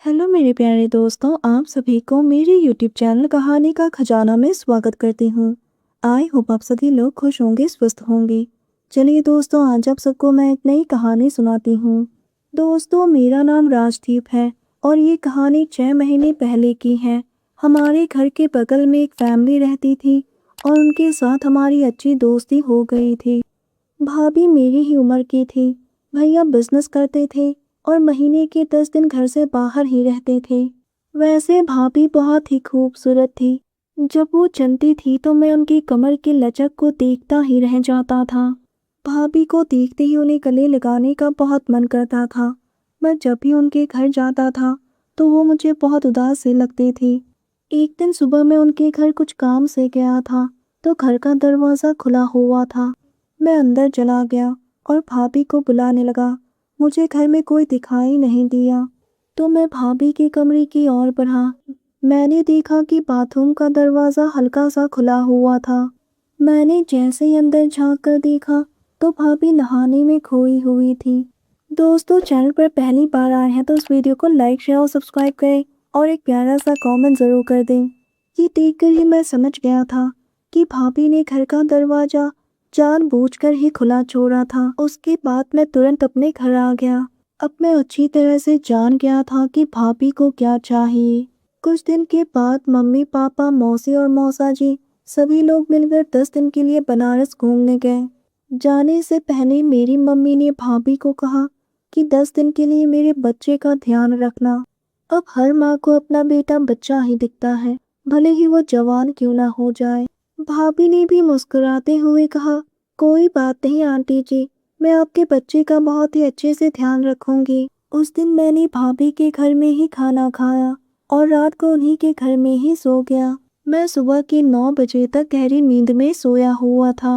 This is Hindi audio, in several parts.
हेलो मेरे प्यारे दोस्तों, आप सभी को मेरे यूट्यूब चैनल कहानी का खजाना में स्वागत करती हूँ। आई होप आप सभी लोग खुश होंगे, स्वस्थ होंगे। चलिए दोस्तों, आज आप सबको मैं एक नई कहानी सुनाती हूँ। दोस्तों, मेरा नाम राजदीप है और ये कहानी 6 महीने पहले की है। हमारे घर के बगल में एक फैमिली रहती थी और उनके साथ हमारी अच्छी दोस्ती हो गई थी। भाभी मेरी ही उम्र की थी। भैया बिजनेस करते थे और महीने के 10 दिन घर से बाहर ही रहते थे। वैसे भाभी बहुत ही खूबसूरत थी। जब वो चलती थी तो मैं उनकी कमर की लचक को देखता ही रह जाता था। भाभी को देखते ही उन्हें गले लगाने का बहुत मन करता था। मैं जब भी उनके घर जाता था तो वो मुझे बहुत उदास से लगती थी। एक दिन सुबह मैं उनके घर कुछ काम से गया था तो घर का दरवाज़ा खुला हुआ था। मैं अंदर चला गया और भाभी को बुलाने लगा। मुझे घर में कोई दिखाई नहीं दिया तो मैं भाभी के कमरे की ओर बढ़ा। मैंने देखा कि बाथरूम का दरवाज़ा हल्का सा खुला हुआ था। मैंने जैसे ही अंदर झांक कर देखा तो भाभी नहाने में खोई हुई थी। दोस्तों, चैनल पर पहली बार आए हैं तो इस वीडियो को लाइक, शेयर और सब्सक्राइब करें और एक प्यारा सा कमेंट ज़रूर कर दें। ये देखकर ही मैं समझ गया था कि भाभी ने घर का दरवाज़ा जानबूझकर ही खुला छोड़ा था। उसके बाद मैं तुरंत अपने घर आ गया। अब मैं अच्छी तरह से जान गया था कि भाभी को क्या चाहिए। कुछ दिन के बाद मम्मी, पापा, मौसी और मौसा जी सभी लोग मिलकर 10 दिन के लिए बनारस घूमने गए। जाने से पहले मेरी मम्मी ने भाभी को कहा कि 10 दिन के लिए मेरे बच्चे का ध्यान रखना। अब हर माँ को अपना बेटा बच्चा ही दिखता है, भले ही वो जवान क्यों ना हो जाए। भाभी ने भी मुस्कुराते हुए कहा, कोई बात नहीं आंटी जी, मैं आपके बच्चे का बहुत ही अच्छे से ध्यान रखूंगी। उस दिन मैंने भाभी के घर में ही खाना खाया और रात को उन्हीं के घर में ही सो गया। मैं सुबह के 9 बजे तक गहरी नींद में सोया हुआ था।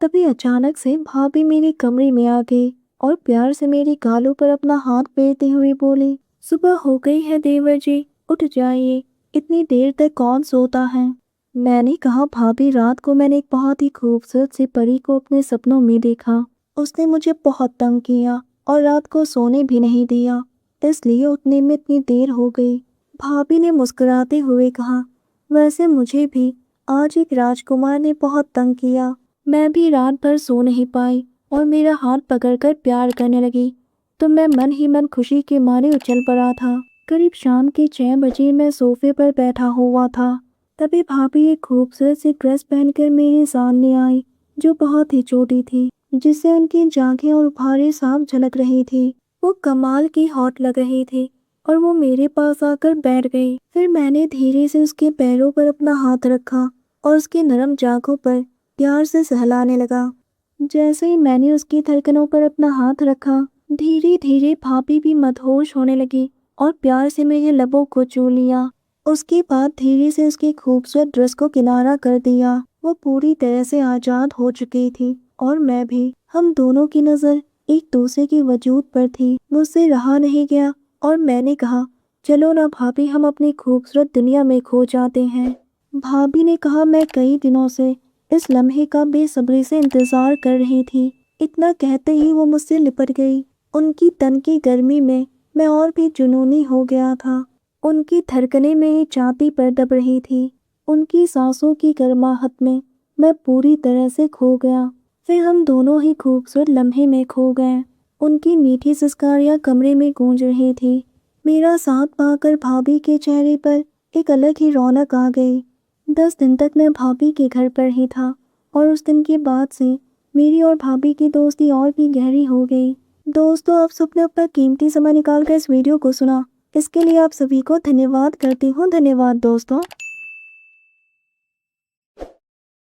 तभी अचानक से भाभी मेरे कमरे में आ गई और प्यार से मेरे गालों पर अपना हाथ फेरते हुए बोली, सुबह हो गई है देवर जी, उठ जाइए, इतनी देर तक कौन सोता है। मैंने कहा, भाभी रात को मैंने एक बहुत ही खूबसूरत सी परी को अपने सपनों में देखा। उसने मुझे बहुत तंग किया और रात को सोने भी नहीं दिया, इसलिए उठने में इतनी देर हो गई। भाभी ने मुस्कुराते हुए कहा, वैसे मुझे भी आज एक राजकुमार ने बहुत तंग किया। मैं भी रात भर सो नहीं पाई और मेरा हाथ पकड़कर प्यार करने लगी तो मैं मन ही मन खुशी के मारे उछल पड़ा था। करीब शाम के 6 बजे मैं सोफे पर बैठा हुआ था। तभी भाभी एक खूबसूरत सी ड्रेस पहनकर मेरे सामने आई जो बहुत ही छोटी थी, जिससे उनकी जांघें और भारे साफ झलक रही थी। वो कमाल की हॉट लग रही थी और वो मेरे पास आकर बैठ गई। फिर मैंने धीरे से उसके पैरों पर अपना हाथ रखा और उसकी नरम जांघों पर प्यार से सहलाने लगा। जैसे ही मैंने उसकी धड़कनों पर अपना हाथ रखा, धीरे धीरे भाभी भी मदहोश होने लगी और प्यार से मेरे लबों को छू लिया। उसके बाद धीरे से उसकी खूबसूरत ड्रेस को किनारा कर दिया। वो पूरी तरह से आज़ाद हो चुकी थी और मैं भी। हम दोनों की नज़र एक दूसरे के वजूद पर थी। मुझसे रहा नहीं गया और मैंने कहा, चलो ना भाभी, हम अपनी खूबसूरत दुनिया में खो जाते हैं। भाभी ने कहा, मैं कई दिनों से इस लम्हे का बेसब्री से इंतज़ार कर रही थी। इतना कहते ही वो मुझसे लिपट गई। उनकी तन की गर्मी में मैं और भी जुनूनी हो गया था। उनकी धड़कनें मेरी छाती पर दब रही थी। उनकी सांसों की गर्माहट में मैं पूरी तरह से खो गया। फिर हम दोनों ही खूबसूरत लम्हे में खो गए। उनकी मीठी सिसकारियाँ कमरे में गूंज रही थी। मेरा साथ पाकर भाभी के चेहरे पर एक अलग ही रौनक आ गई। 10 दिन तक मैं भाभी के घर पर ही था और उस दिन के बाद से मेरी और भाभी की दोस्ती और भी गहरी हो गई। दोस्तों, आप सबने अपना कीमती समय निकालकर इस वीडियो को सुना, इसके लिए आप सभी को धन्यवाद करती हूँ। धन्यवाद दोस्तों।